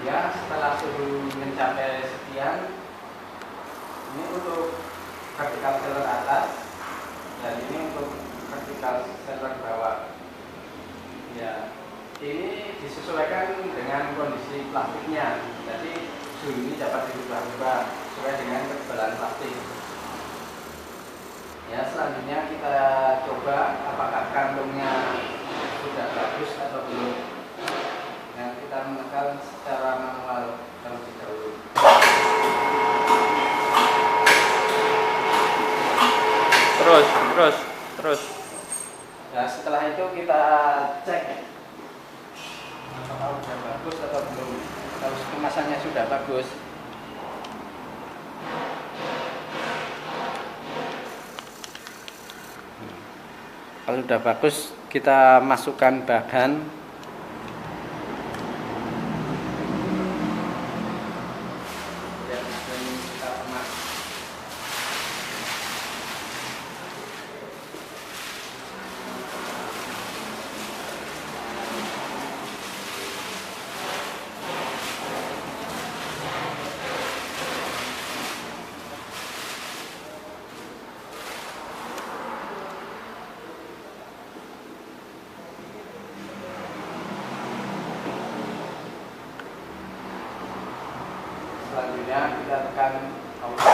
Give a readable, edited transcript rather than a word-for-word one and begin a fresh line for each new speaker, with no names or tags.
Ya, setelah suhu mencapai sekian, ini untuk vertical sealer atas dan ini untuk vertical sealer bawah. Ya, ini disesuaikan dengan kondisi plastiknya. Jadi suhu ini dapat dirubah-rubah sesuai dengan ketebalan plastik. Ya, selanjutnya kita coba apakah kantungnya sudah bagus atau belum. Nah, kita menekan secara manual terlebih dahulu.
Terus.
Nah, setelah itu kita cek apakah sudah bagus atau belum. Kalau kemasannya sudah bagus, kita masukkan bahan. Dan kita kemas. Selanjutnya kita tekan auto.